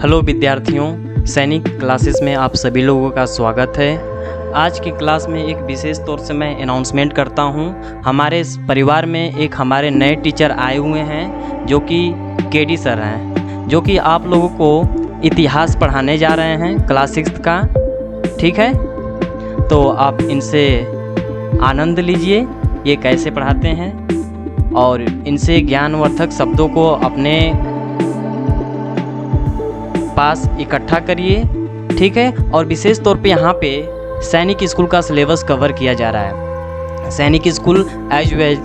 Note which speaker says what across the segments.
Speaker 1: Hello विद्यार्थियों, सैनिक classes में आप सभी लोगों का स्वागत है। आज की क्लास में एक विशेष तौर से मैं अनाउंसमेंट करता हूं। हमारे परिवार में एक हमारे नए टीचर आए हुए हैं जो कि केडी सर हैं, जो कि आप लोगों को इतिहास पढ़ाने जा रहे हैं क्लास 6 का। ठीक है, तो आप इनसे आनंद लीजिए, ये कैसे पढ़ाते हैं, और इनसे ज्ञानवर्धक शब्दों को अपने पास इकट्ठा करिए। ठीक है, और विशेष तौर पे यहाँ पे सैनिक स्कूल का सिलेबस कवर किया जा रहा है। सैनिक school as well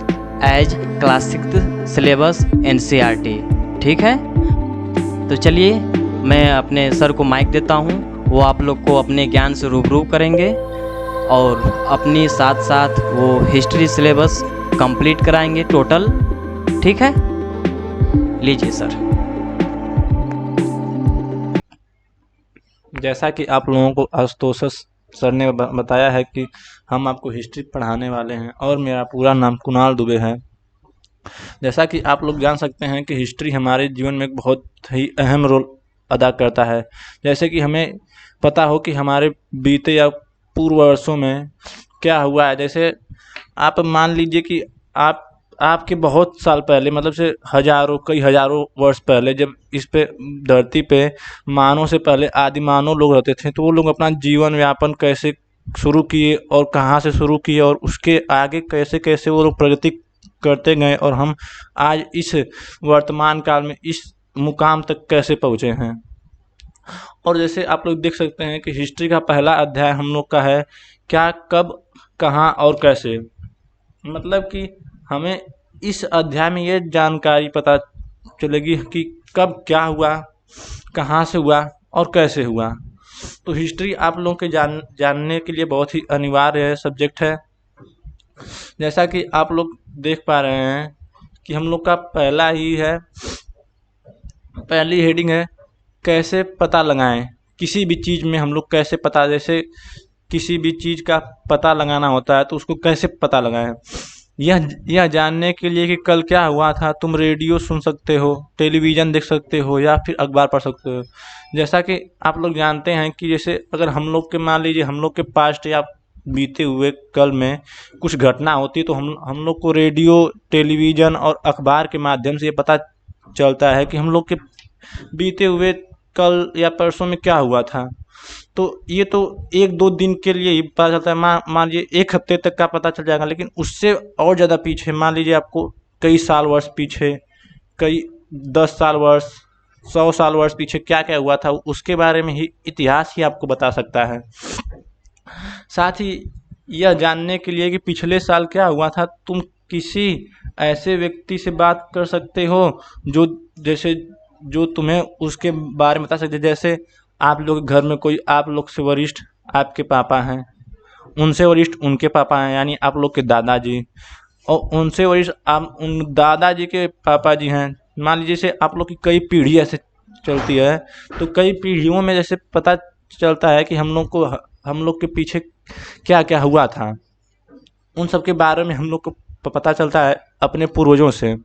Speaker 1: as class 6 syllabus NCERT। ठीक है, तो चलिए मैं अपने सर को माइक देता हूँ, वो आप लोग को अपने ज्ञान से रूबरू करेंगे और अपनी साथ साथ वो हिस्ट्री सिलेबस कंप्लीट कराएंगे टोटल। ठीक है, लीजिए सर।
Speaker 2: जैसा कि आप लोगों को आशुतोष सर ने बताया है कि हम आपको हिस्ट्री पढ़ाने वाले हैं और मेरा पूरा नाम कुणाल दुबे है। जैसा कि आप लोग जान सकते हैं कि हिस्ट्री हमारे जीवन में एक बहुत ही अहम रोल अदा करता है। जैसे कि हमें पता हो कि हमारे बीते या पूर्व वर्षों में क्या हुआ है। जैसे आप मान लीजिए कि आपके बहुत साल पहले, मतलब से कई हजारों वर्ष पहले, जब इस पे धरती पे मानव से पहले आदिमानव लोग रहते थे, तो वो लोग अपना जीवन यापन कैसे शुरू किए और कहाँ से शुरू किए और उसके आगे कैसे कैसे वो लोग प्रगति करते गए और हम आज इस वर्तमान काल में इस मुकाम तक कैसे पहुँचे हैं। और जैसे आप लोग देख सकते हैं कि हिस्ट्री का पहला अध्याय हम लोग का है क्या, कब, कहाँ और कैसे। मतलब कि हमें इस अध्याय में ये जानकारी पता चलेगी कि कब क्या हुआ, कहाँ से हुआ और कैसे हुआ। तो हिस्ट्री आप लोगों के जानने के लिए बहुत ही अनिवार्य सब्जेक्ट है। जैसा कि आप लोग देख पा रहे हैं कि हम लोग का पहली हेडिंग है कैसे पता लगाएं। किसी भी चीज़ में हम लोग कैसे पता, जैसे किसी भी चीज़ का पता लगाना होता है तो उसको कैसे पता लगाएं। यह जानने के लिए कि कल क्या हुआ था, तुम रेडियो सुन सकते हो, टेलीविज़न देख सकते हो या फिर अखबार पढ़ सकते हो। जैसा कि आप लोग जानते हैं कि जैसे अगर हम लोग के मान लीजिए हम लोग के पास्ट या बीते हुए कल में कुछ घटना होती तो हम लोग को रेडियो, टेलीविज़न और अखबार के माध्यम से ये पता चलता है कि हम लोग के बीते हुए कल या परसों में क्या हुआ था। तो ये तो 1-2 दिन के लिए ही पता चलता है, मान लीजिए 1 हफ्ते तक का पता चल जाएगा। लेकिन उससे और ज़्यादा पीछे, मान लीजिए आपको कई साल वर्ष पीछे, कई 10 साल वर्ष, 100 साल वर्ष पीछे क्या क्या हुआ था, उसके बारे में ही इतिहास ही आपको बता सकता है। साथ ही यह जानने के लिए कि पिछले साल क्या हुआ था, तुम किसी ऐसे व्यक्ति से बात कर सकते हो जो तुम्हें उसके बारे में बता सकते। जैसे आप लोग घर में कोई आप लोग से वरिष्ठ आपके पापा हैं, उनसे वरिष्ठ उनके पापा हैं, यानी आप लोग के दादाजी, और उनसे वरिष्ठ आप उन दादाजी के पापा जी हैं। मान लीजिए से आप लोग की कई पीढ़ी ऐसे चलती है, तो कई पीढ़ियों में जैसे पता चलता है कि हम लोग के पीछे क्या क्या हुआ था। उन सब के बारे में हम लोग को पता चलता है अपने पूर्वजों से।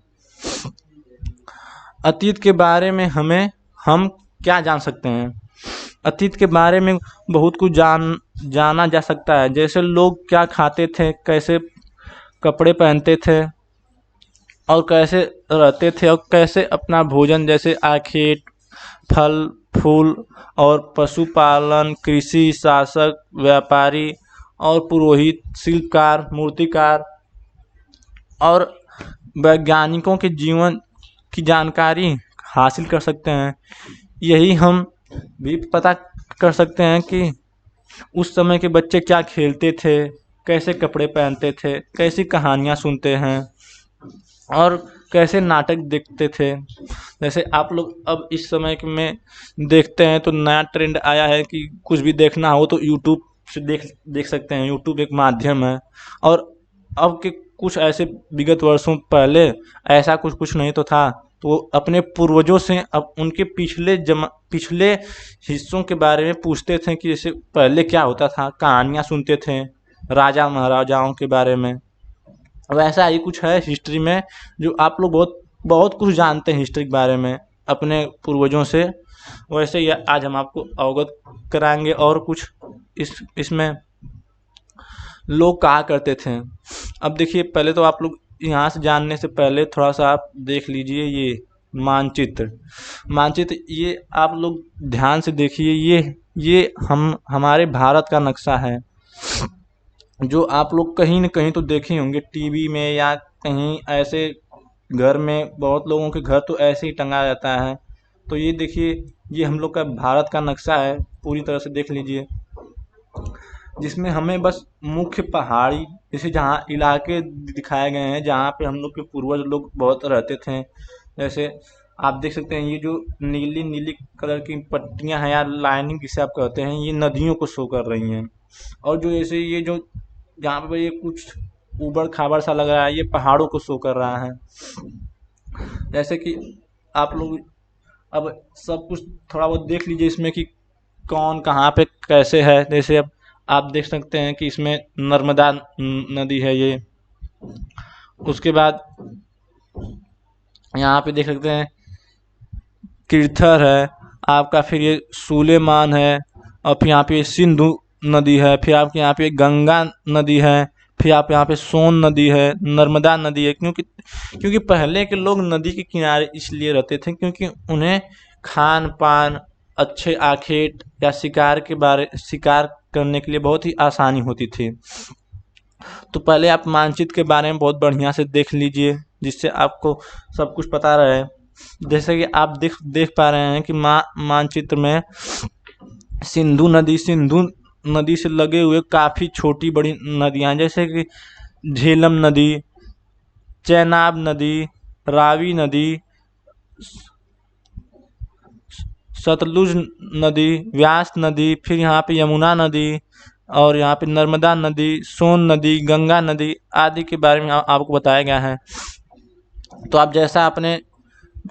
Speaker 2: अतीत के बारे में हम क्या जान सकते हैं। अतीत के बारे में बहुत कुछ जाना जा सकता है। जैसे लोग क्या खाते थे, कैसे कपड़े पहनते थे और कैसे रहते थे, और कैसे अपना भोजन, जैसे आखेट, फल फूल और पशुपालन, कृषि, शासक, व्यापारी और पुरोहित, शिल्पकार, मूर्तिकार और वैज्ञानिकों के जीवन की जानकारी हासिल कर सकते हैं। यही हम भी पता कर सकते हैं कि उस समय के बच्चे क्या खेलते थे, कैसे कपड़े पहनते थे, कैसी कहानियाँ सुनते हैं और कैसे नाटक देखते थे। जैसे आप लोग अब इस समय में देखते हैं तो नया ट्रेंड आया है कि कुछ भी देखना हो तो यूट्यूब से देख सकते हैं। यूट्यूब एक माध्यम है। और अब के कुछ ऐसे विगत वर्षों पहले ऐसा कुछ नहीं तो था। तो अपने पूर्वजों से अब उनके पिछले हिस्सों के बारे में पूछते थे कि जैसे पहले क्या होता था, कहानियाँ सुनते थे राजा महाराजाओं के बारे में। वैसा ही कुछ है हिस्ट्री में, जो आप लोग बहुत बहुत कुछ जानते हैं हिस्ट्री के बारे में। अपने पूर्वजों से, वैसे ही आज हम आपको अवगत कराएंगे। और कुछ इसमें लोग कहा करते थे। अब देखिए, पहले तो आप लोग यहाँ से जानने से पहले थोड़ा सा आप देख लीजिए ये मानचित्र। मानचित्र ये आप लोग ध्यान से देखिए, ये हमारे भारत का नक्शा है, जो आप लोग कहीं न कहीं तो देखे होंगे टीवी में या कहीं ऐसे घर में। बहुत लोगों के घर तो ऐसे ही टंगा रहता है। तो ये देखिए, ये हम लोग का भारत का नक्शा है, पूरी तरह से देख लीजिए, जिसमें हमें बस मुख्य पहाड़ी जैसे जहाँ इलाके दिखाए गए हैं जहाँ पे हम लोग के पूर्वज लोग बहुत रहते थे। जैसे आप देख सकते हैं, ये जो नीली नीली कलर की पट्टियां हैं या लाइनिंग जिसे आप कहते हैं, ये नदियों को शो कर रही हैं। और जो ऐसे ये जो जहाँ पे ये कुछ ऊबड़ खाबड़ सा लग रहा है, ये पहाड़ों को शो कर रहा है। जैसे कि आप लोग अब सब कुछ थोड़ा बहुत देख लीजिए इसमें कि कौन कहाँ पे कैसे है। जैसे अब आप देख सकते हैं कि इसमें नर्मदा नदी है ये। उसके बाद यहाँ पे देख सकते हैं किरथर है आपका, फिर ये सुलेमान है, और फिर यहाँ पे सिंधु नदी है, फिर आपके यहाँ पे गंगा नदी है, फिर आप यहाँ पे सोन नदी है, नर्मदा नदी है। क्योंकि पहले के लोग नदी के किनारे इसलिए रहते थे क्योंकि उन्हें खान पान, अच्छे आखेट या शिकार करने के लिए बहुत ही आसानी होती थी। तो पहले आप मानचित्र के बारे में बहुत बढ़िया से देख लीजिए, जिससे आपको सब कुछ पता रहे। जैसे कि आप देख पा रहे हैं कि मानचित्र में सिंधु नदी से लगे हुए काफ़ी छोटी बड़ी नदियाँ, जैसे कि झेलम नदी, चेनाब नदी, रावी नदी, सतलुज नदी, व्यास नदी, फिर यहाँ पे यमुना नदी, और यहाँ पे नर्मदा नदी, सोन नदी, गंगा नदी आदि के बारे में आपको बताया गया है। तो आप जैसा अपने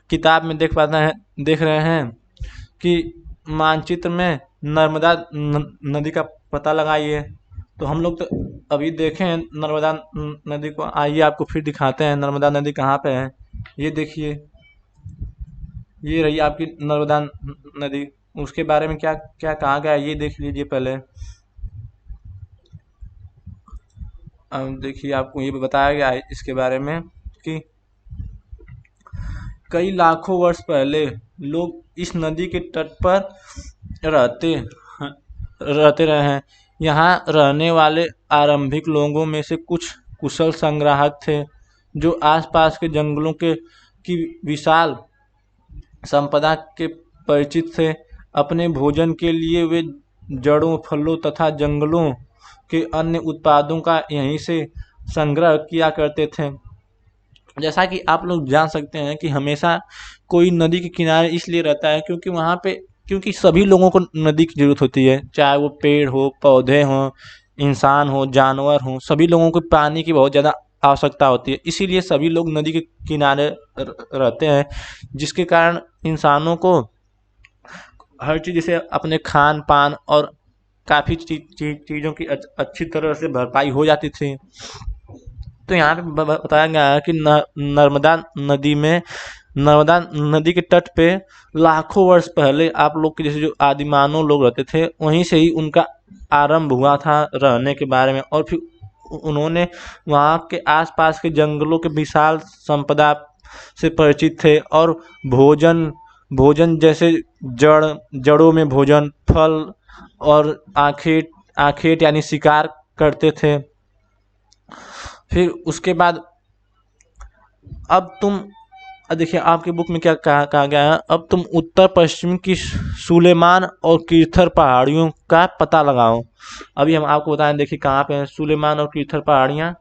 Speaker 2: किताब में देख रहे हैं कि मानचित्र में नर्मदा नदी का पता लगाइए। तो हम लोग तो अभी देखें नर्मदा नदी को, आइए आपको फिर दिखाते हैं नर्मदा नदी कहाँ पे है। ये देखिए, ये रही आपकी नर्मदा नदी। उसके बारे में क्या क्या कहा गया है ये देख लीजिए पहले। अब देखिए, आपको ये बताया गया है इसके बारे में कि कई लाखों वर्ष पहले लोग इस नदी के तट पर रहते रहे हैं। यहाँ रहने वाले आरंभिक लोगों में से कुछ कुशल संग्राहक थे जो आसपास के जंगलों की विशाल संपदा के परिचित थे। अपने भोजन के लिए वे जड़ों, फलों तथा जंगलों के अन्य उत्पादों का यहीं से संग्रह किया करते थे। जैसा कि आप लोग जान सकते हैं कि हमेशा कोई नदी के किनारे इसलिए रहता है क्योंकि सभी लोगों को नदी की ज़रूरत होती है, चाहे वो पेड़ हो, पौधे हों, इंसान हो, जानवर हों, सभी लोगों को पानी की बहुत ज़्यादा आवश्यकता होती है। इसीलिए सभी लोग नदी के किनारे रहते हैं, जिसके कारण इंसानों को हर चीज़ जैसे अपने खान पान और काफ़ी चीज़ों की अच्छी तरह से भरपाई हो जाती थी। तो यहाँ पे बताया गया है कि नर्मदा नदी के तट पे लाखों वर्ष पहले आप लोग के जैसे जो आदिमानव लोग रहते थे, वहीं से ही उनका आरंभ हुआ था रहने के बारे में। और फिर उन्होंने वहाँ के आसपास के जंगलों के विशाल संपदा से परिचित थे, और भोजन जैसे जड़ों में भोजन, फल और आखेट यानी शिकार करते थे। फिर उसके बाद अब तुम देखिए, आपके बुक में क्या कहा गया है, अब तुम उत्तर पश्चिम की सुलेमान और किरथर पहाड़ियों का पता लगाओ। अभी हम आपको बताएं, देखिए कहाँ पे है सुलेमान और किरथर पहाड़ियाँ।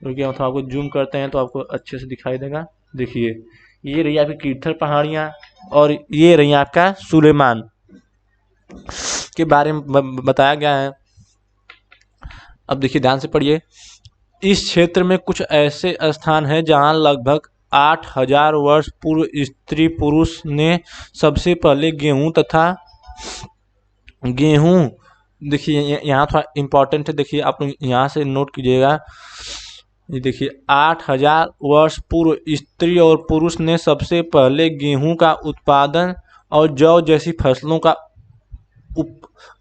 Speaker 2: क्योंकि हम आपको जूम करते हैं तो आपको अच्छे से दिखाई देगा। देखिए, ये रही आपकी किरथर पहाड़ियाँ और ये रही आपका सुलेमान के बारे में बताया गया है। अब देखिए, ध्यान से पढ़िए। इस क्षेत्र में कुछ ऐसे स्थान हैं जहां लगभग 8000 वर्ष पूर्व स्त्री पुरुष ने सबसे पहले गेहूं देखिए यहाँ थोड़ा इम्पोर्टेंट है, देखिए आप लोग यहाँ से नोट कीजिएगा। ये देखिए 8,000 वर्ष पूर्व स्त्री और पुरुष ने सबसे पहले गेहूं का उत्पादन और जौ जैसी फसलों का उप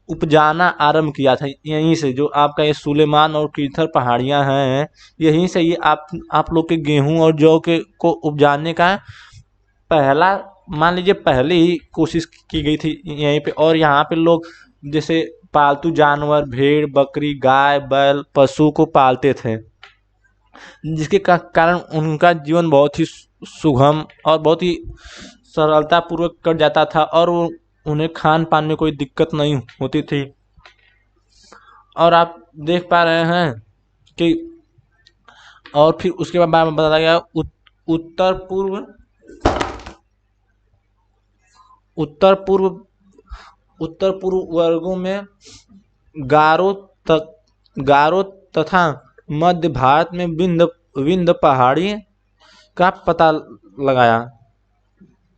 Speaker 2: उपजाना आरंभ किया था। यहीं से जो आपका ये सुलेमान और कीथर पहाड़ियां हैं, यहीं से ये आप लोग के गेहूं और जौ के को उपजाने का पहला, मान लीजिए पहले ही कोशिश की गई थी यहीं पे। और यहाँ पे लोग जैसे पालतू जानवर भेड़ बकरी गाय बैल पशु को पालते थे, जिसके कारण उनका जीवन बहुत ही सुगम और बहुत ही सरलता पूर्वक कट जाता था और उन्हें खान पान में कोई दिक्कत नहीं होती थी। और आप देख पा रहे हैं कि और फिर उसके बाद में बताया गया उत्तर पूर्व उत्तर पूर्व उत्तर पूर्व वर्गों में गारो तक गारो तथा मध्य भारत में विंध्य पहाड़ी का पता लगाया।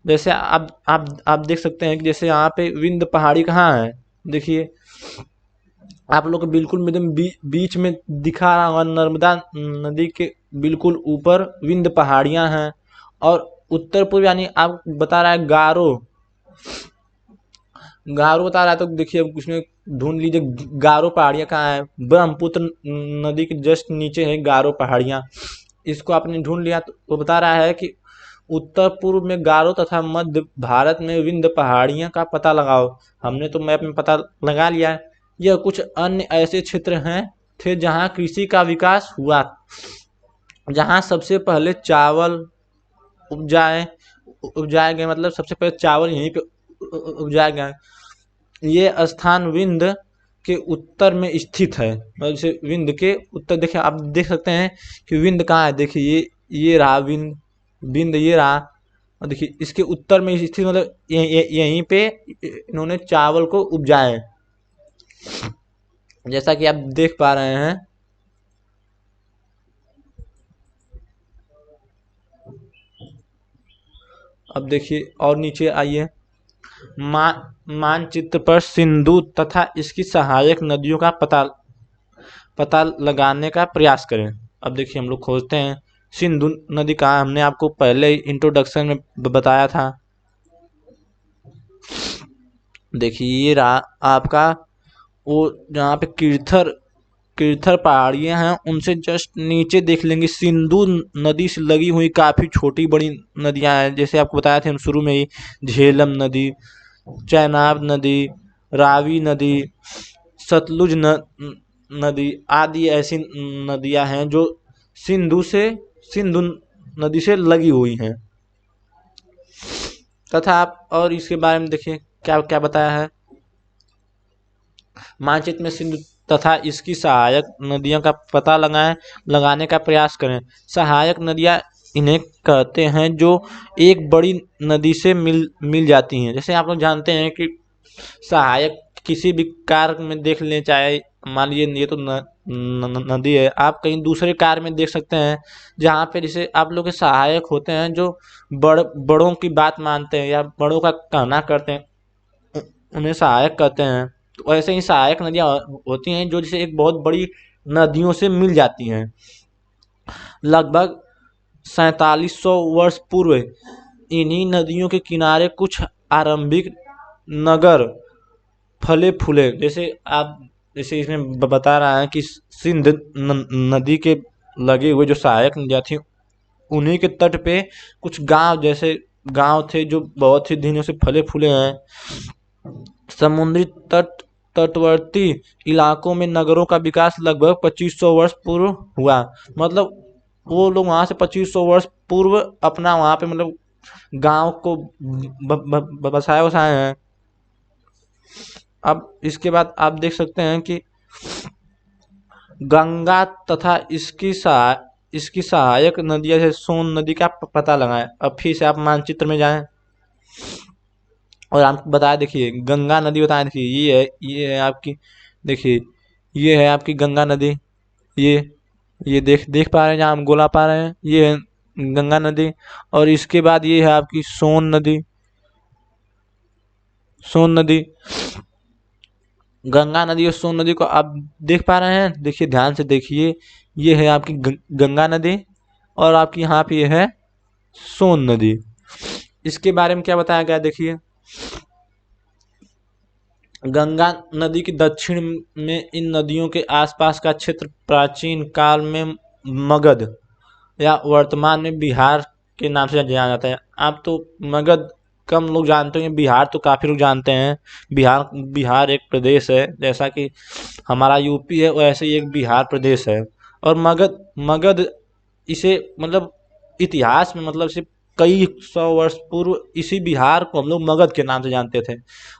Speaker 2: जैसे आप देख सकते हैं कि जैसे यहाँ पे विंध्य पहाड़ी कहाँ है, देखिए आप लोग को बिल्कुल एकदम बीच में दिखा रहा होगा, नर्मदा नदी के बिल्कुल ऊपर विंध्य पहाड़ियाँ हैं। और उत्तर पूर्व यानी आप बता रहा है गारो बता रहा है, तो देखिए उसमें ढूंढ लीजिए गारो पहाड़ियाँ कहाँ है। ब्रह्मपुत्र नदी के जस्ट नीचे है गारो पहाड़ियाँ। इसको आपने ढूंढ लिया तो वो बता रहा है कि उत्तर पूर्व में गारो तथा मध्य भारत में विंध्य पहाड़ियाँ का पता लगाओ। हमने तो मैप में पता लगा लिया है। यह कुछ अन्य ऐसे क्षेत्र हैं थे जहाँ कृषि का विकास हुआ, जहाँ सबसे पहले चावल उपजाए गए, मतलब सबसे पहले चावल यहीं पे उपजाया गया। ये स्थान विंध्य के उत्तर में स्थित है, मतलब जैसे विंध्य के उत्तर, देखिए आप देख सकते हैं कि विंध्य कहाँ है। देखिए ये रहा विंध्य ये रहा, और देखिए इसके उत्तर में स्थित, मतलब यहीं पे इन्होंने चावल को उपजाए, जैसा कि आप देख पा रहे हैं। अब देखिए और नीचे आइए, मानचित्र पर सिंधु तथा इसकी सहायक नदियों का पता लगाने का प्रयास करें। अब देखिए हम लोग खोजते हैं सिंधु नदी कहाँ, हमने आपको पहले ही इंट्रोडक्शन में बताया था। देखिए ये रहा आपका वो जहाँ पे कीर्थर पहाड़ियाँ हैं, उनसे जस्ट नीचे देख लेंगे सिंधु नदी से लगी हुई काफ़ी छोटी बड़ी नदियाँ हैं। जैसे आपको बताया था हम शुरू में ही, झेलम नदी, चेनाब नदी, रावी नदी, सतलुज नदी आदि ऐसी नदियां हैं जो सिंधु नदी से लगी हुई हैं। तथा आप और इसके बारे में देखिए क्या क्या बताया है। मानचित्र में सिंधु तथा इसकी सहायक नदियों का पता लगाने का प्रयास करें। सहायक नदियां इन्हें कहते हैं जो एक बड़ी नदी से मिल जाती हैं। जैसे आप लोग जानते हैं कि सहायक किसी भी कार्य में देख लें, चाहे मान लीजिए ये तो नदी है, आप कहीं दूसरे कार्य में देख सकते हैं जहाँ पे जैसे आप लोग के सहायक होते हैं जो बड़ों की बात मानते हैं या बड़ों का कहना करते हैं, उन्हें सहायक कहते हैं। तो ऐसे ही सहायक नदियाँ होती हैं जो जैसे एक बहुत बड़ी नदियों से मिल जाती हैं। लगभग 4700 वर्ष पूर्व इन्हीं नदियों के किनारे कुछ आरंभिक नगर फले फूले। जैसे इसमें बता रहा है कि सिंध नदी के लगे हुए जो सहायक नदियाँ थी, उन्हीं के तट पे कुछ गांव थे जो बहुत ही दिनों से फले फूले हैं। समुद्री तटवर्ती इलाकों में नगरों का विकास लगभग 2500 वर्ष पूर्व हुआ। मतलब वो लोग वहाँ से 2500 वर्ष पूर्व अपना वहाँ पे मतलब गांव को बसाए हैं। अब इसके बाद आप देख सकते हैं कि गंगा तथा इसकी सहायक नदियाँ जैसे सोन नदी का पता लगाएं। अब फिर से आप मानचित्र में जाएं और आपको बताया, देखिए गंगा नदी बताया, देखिए ये है आपकी, देखिए ये है आपकी गंगा नदी, ये देख पा रहे हैं जहाँ हम गोला पा रहे हैं, ये है गंगा नदी। और इसके बाद ये है आपकी सोन नदी। गंगा नदी और सोन नदी को आप देख पा रहे हैं, देखिए ध्यान से देखिए, ये है आपकी गंगा नदी, और आपकी यहाँ पे ये है सोन नदी। इसके बारे में क्या बताया गया देखिए, गंगा नदी के दक्षिण में इन नदियों के आसपास का क्षेत्र प्राचीन काल में मगध या वर्तमान में बिहार के नाम से जाना जाता है। आप तो मगध कम लोग जानते हैं, बिहार तो काफ़ी लोग जानते हैं। बिहार बिहार एक प्रदेश है, जैसा कि हमारा यूपी है वैसे ही एक बिहार प्रदेश है। और मगध मगध इसे मतलब इतिहास में मतलब से कई सौ वर्ष पूर्व इसी बिहार को हम लोग मगध के नाम से जानते थे।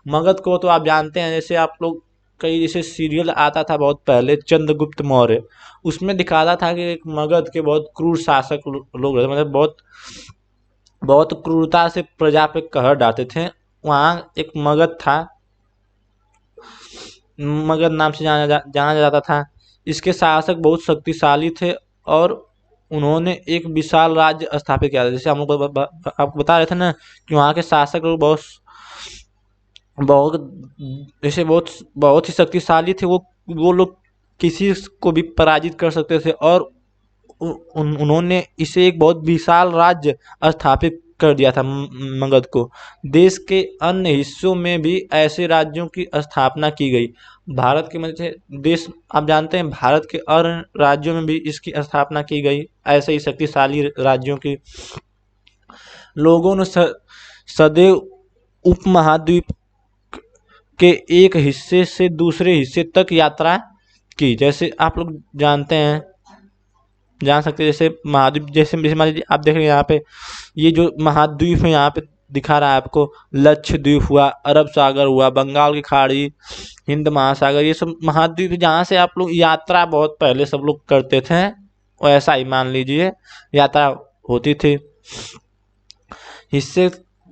Speaker 2: मगध को तो आप जानते हैं, जैसे आप लोग कई जैसे सीरियल आता था बहुत पहले चंद्रगुप्त मौर्य, उसमें दिखाता था कि एक मगध के बहुत क्रूर शासक लोग रहते, मतलब बहुत बहुत क्रूरता से प्रजा पे कहर डालते थे। वहाँ एक मगध था, मगध नाम से जाना जाता था। इसके शासक बहुत शक्तिशाली थे और उन्होंने एक विशाल राज्य स्थापित किया था। जैसे हम लोग आपको बता रहे थे ना कि वहाँ के शासक लोग बहुत बहुत जैसे बहुत बहुत ही शक्तिशाली थे। वो लोग किसी को भी पराजित कर सकते थे, और उन्होंने इसे एक बहुत विशाल राज्य स्थापित कर दिया था मगध को। देश के अन्य हिस्सों में भी ऐसे राज्यों की स्थापना की गई। भारत के मध्य देश आप जानते हैं, भारत के अन्य राज्यों में भी इसकी स्थापना की गई, ऐसे ही शक्तिशाली राज्यों की। लोगों ने सदैव उपमहाद्वीप के एक हिस्से से दूसरे हिस्से तक यात्रा की। जैसे आप लोग जानते हैं, जान सकते हैं, जैसे महाद्वीप, जैसे मान लीजिए आप देख रहे हैं यहाँ पे ये जो महाद्वीप है यहाँ पे दिखा रहा है आपको, लक्षद्वीप हुआ, अरब सागर हुआ, बंगाल की खाड़ी, हिंद महासागर, ये सब महाद्वीप जहाँ से आप लोग यात्रा बहुत पहले सब लोग करते थे, वैसा ही मान लीजिए यात्रा होती थी। हिस्से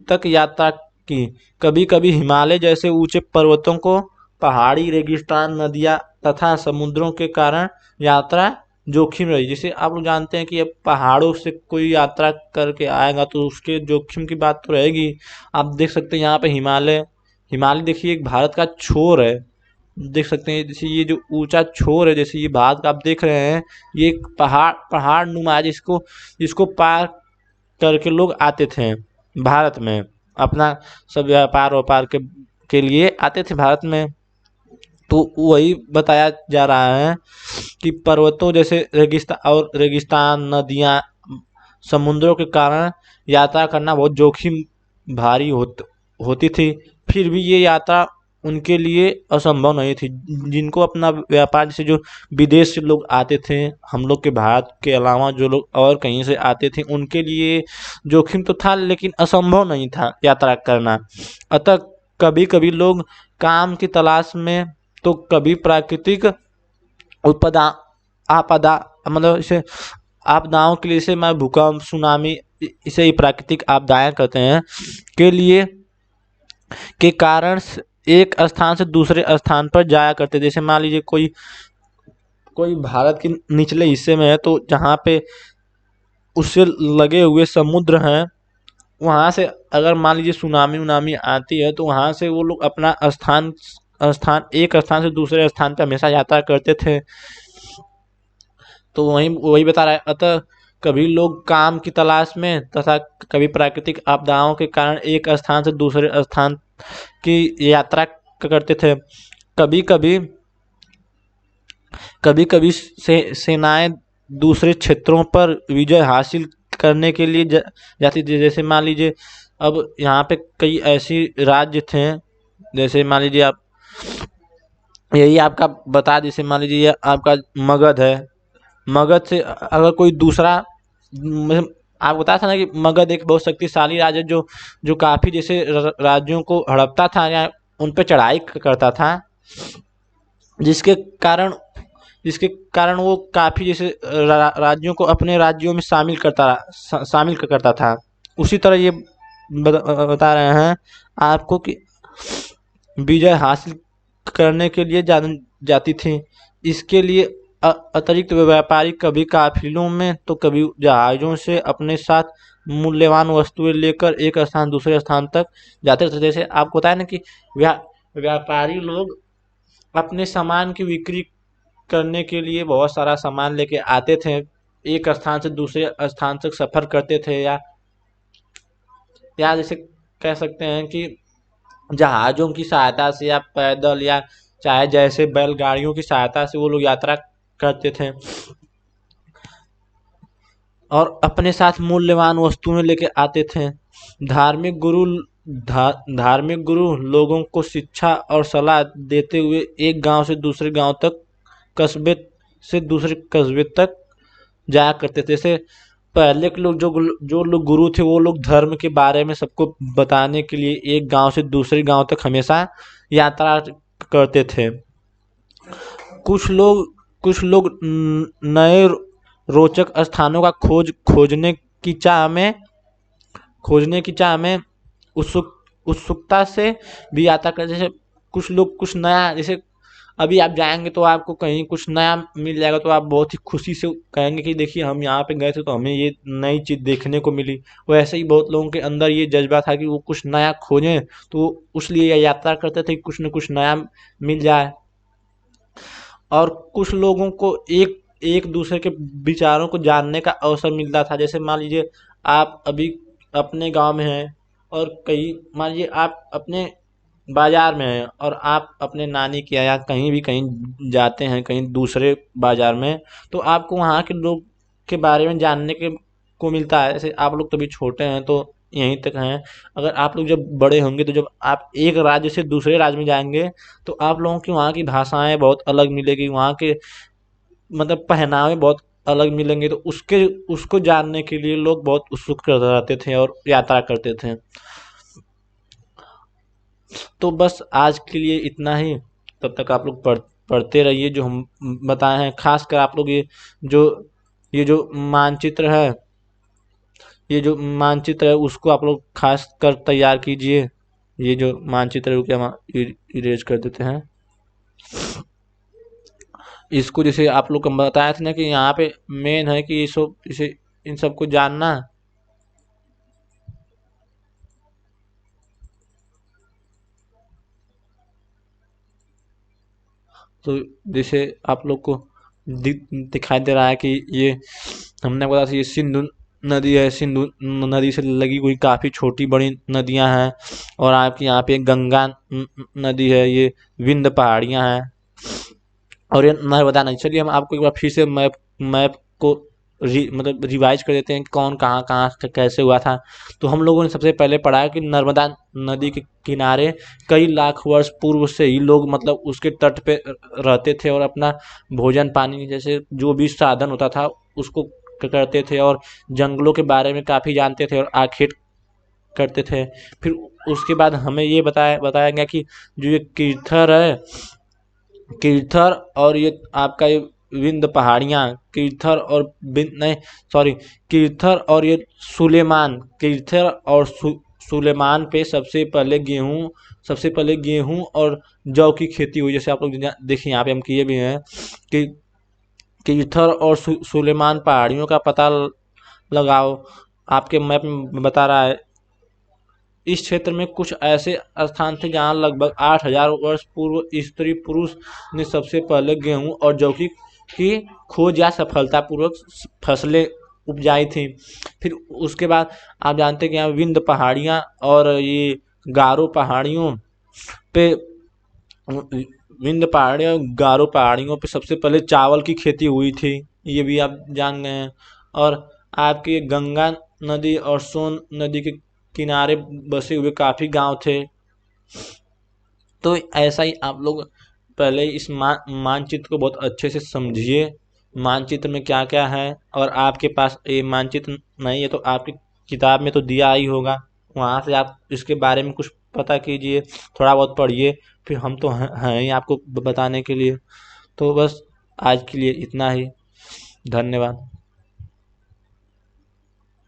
Speaker 2: तक यात्रा की। कभी कभी हिमालय जैसे ऊंचे पर्वतों को, पहाड़ी, रेगिस्तान, नदियाँ तथा समुद्रों के कारण यात्रा जोखिम रही। जैसे आप लोग जानते हैं कि अब पहाड़ों से कोई यात्रा करके आएगा तो उसके जोखिम की बात तो रहेगी। आप देख सकते हैं यहाँ पे हिमालय हिमालय देखिए एक भारत का छोर है, देख सकते हैं। जैसे ये जो ऊंचा छोर है, जैसे ये भारत का आप देख रहे हैं, ये एक पहाड़ नुमा है, जिसको जिसको पार करके लोग आते थे भारत में, अपना सब व्यापार के लिए आते थे भारत में। तो वही बताया जा रहा है कि पर्वतों जैसे रेगिस्तान, नदियाँ, समुद्रों के कारण यात्रा करना बहुत जोखिम भारी होती थी। फिर भी ये यात्रा उनके लिए असंभव नहीं थी। जिनको अपना व्यापार, जैसे जो विदेश से लोग आते थे, हम लोग के भारत के अलावा जो लोग और कहीं से आते थे, उनके लिए जोखिम तो था लेकिन असंभव नहीं था यात्रा करना। अतः कभी कभी लोग काम की तलाश में, तो कभी प्राकृतिक उत्पदा आपदा, मतलब इसे आपदाओं के लिए, इसे मैं भूकंप, सुनामी, इसे ही प्राकृतिक आपदाएं कहते हैं, के लिए के कारण एक स्थान से दूसरे स्थान पर जाया करते। जैसे मान लीजिए कोई कोई भारत के निचले हिस्से में है, तो जहाँ पे उससे लगे हुए समुद्र हैं, वहाँ से अगर मान लीजिए सुनामी उनामी आती है, तो वहाँ से वो लोग अपना स्थान स्थान एक स्थान से दूसरे स्थान पे हमेशा यात्रा करते थे। तो वही वही बता रहा है। अतः कभी लोग काम की तलाश में तथा कभी प्राकृतिक आपदाओं के कारण एक स्थान से दूसरे स्थान की यात्रा करते थे। कभी कभी कभी कभी सेनाएं दूसरे क्षेत्रों पर विजय हासिल करने के लिए जाती थी। जैसे मान लीजिए अब यहाँ पे कई ऐसी राज्य थे, जैसे मान लीजिए आप यही आपका बता, जैसे मान लीजिए ये आपका मगध है, मगध से अगर कोई दूसरा, आप बताया था ना कि मगध एक बहुत शक्तिशाली राज्य जो जो काफ़ी जैसे राज्यों को हड़पता था या उन पर चढ़ाई करता था, जिसके कारण वो काफ़ी जैसे राज्यों को अपने राज्यों में शामिल करता था। उसी तरह ये बता रहे हैं आपको कि विजय हासिल करने के लिए जाती थी। इसके लिए अतिरिक्त व्यापारी कभी काफिलों में तो कभी जहाज़ों से अपने साथ मूल्यवान वस्तुएं लेकर एक स्थान दूसरे स्थान तक जाते थे। जैसे आपको बताया ना कि व्यापारी लोग अपने सामान की बिक्री करने के लिए बहुत सारा सामान लेके आते थे। एक स्थान से दूसरे स्थान तक सफ़र करते थे, या जैसे कह सकते हैं कि जहाज़ों की सहायता से या पैदल, या चाहे जैसे बैलगाड़ियों की सहायता से वो लोग यात्रा करते थे और अपने साथ मूल्यवान वस्तुएं लेके आते थे। धार्मिक गुरु धार्मिक गुरु लोगों को शिक्षा और सलाह देते हुए एक गांव से दूसरे गांव तक, कस्बे से दूसरे कस्बे तक जाया करते थे। जैसे पहले के लोग जो लोग गुरु थे, वो लोग धर्म के बारे में सबको बताने के लिए एक गांव से दूसरे गांव तक हमेशा यात्रा करते थे। कुछ लोग नए रोचक स्थानों का खोजने की चाह में उत्सुकता से भी यात्रा करते। जैसे कुछ लोग कुछ नया, जैसे अभी आप जाएंगे तो आपको कहीं कुछ नया मिल जाएगा तो आप बहुत ही खुशी से कहेंगे कि देखिए हम यहाँ पे गए थे तो हमें ये नई चीज़ देखने को मिली। वैसे ही बहुत लोगों के अंदर ये जज्बा था कि वो कुछ नया खोजें, तो वो उसलिए ये यात्रा करते थे कि कुछ न कुछ नया मिल जाए। और कुछ लोगों को एक एक दूसरे के विचारों को जानने का अवसर मिलता था। जैसे मान लीजिए आप अभी अपने गांव में हैं, और कहीं मान लीजिए आप अपने बाजार में हैं और आप अपने नानी के यहाँ कहीं भी कहीं जाते हैं, कहीं दूसरे बाजार में, तो आपको वहाँ के लोग के बारे में जानने के को मिलता है। जैसे आप लोग तो अभी छोटे हैं तो यहीं तक हैं, अगर आप लोग जब बड़े होंगे तो जब आप एक राज्य से दूसरे राज्य में जाएंगे तो आप लोगों की वहाँ की भाषाएं बहुत अलग मिलेगी, वहाँ के मतलब पहनावे बहुत अलग मिलेंगे, तो उसके उसको जानने के लिए लोग बहुत उत्सुक रहते थे और यात्रा करते थे। तो बस आज के लिए इतना ही। तब तक आप लोग पढ़ते रहिए जो हम बताए हैं। खासकर आप लोग जो ये जो मानचित्र है उसको आप लोग खास कर तैयार कीजिए। ये जो मानचित्र है, क्या हम इरेज कर देते हैं इसको। जैसे आप लोग को बताया था ना कि यहाँ पे मेन है कि इसे इन सबको जानना। तो जैसे आप लोग को दिखाई दे रहा है कि ये हमने बोला था, ये सिंधु नदी है। सिंधु नदी से लगी हुई काफ़ी छोटी बड़ी नदियां हैं, और आपकी यहाँ पे गंगा नदी है, ये विंध्य पहाड़ियाँ हैं, और ये नर्मदा नदी। चलिए हम आपको एक बार फिर से मैप को मतलब रिवाइज कर देते हैं कि कौन कहाँ कहाँ कैसे हुआ था। तो हम लोगों ने सबसे पहले पढ़ा है कि नर्मदा नदी के किनारे कई लाख वर्ष पूर्व से ही लोग मतलब उसके तट पे रहते थे, और अपना भोजन पानी जैसे जो भी साधन होता था उसको करते थे, और जंगलों के बारे में काफ़ी जानते थे और आखेट करते थे। फिर उसके बाद हमें ये बताया गया कि जो ये कीर्थर और ये आपका ये विंध्य पहाड़ियाँ, कीर्थर और ये सुलेमान पे सबसे पहले गेहूं और जौ की खेती हुई। जैसे आप लोग देखिए यहाँ पे हम किए भी हैं कि कीर्थर और सुलेमान पहाड़ियों का पता लगाओ। आपके मैप में बता रहा है इस क्षेत्र में कुछ ऐसे स्थान थे जहां लगभग 8,000 वर्ष पूर्व स्त्री पुरुष ने सबसे पहले गेहूं और जौ की खोज या सफलतापूर्वक फसलें उपजाई थी। फिर उसके बाद आप जानते हैं कि यहाँ विंध्य पहाड़ियाँ और ये गारो पहाड़ियों पे गारो पहाड़ियों पे सबसे पहले चावल की खेती हुई थी, ये भी आप जान गए हैं। और आपके गंगा नदी और सोन नदी के किनारे बसे हुए काफ़ी गांव थे। तो ऐसा ही आप लोग पहले इस मानचित्र को बहुत अच्छे से समझिए, मानचित्र में क्या क्या है। और आपके पास ये मानचित्र नहीं है तो आपकी किताब में तो दिया ही होगा, वहाँ से आप इसके बारे में कुछ पता कीजिए, थोड़ा बहुत पढ़िए। फिर हम तो हैं ही आपको बताने के लिए। तो बस आज के लिए इतना ही। धन्यवाद।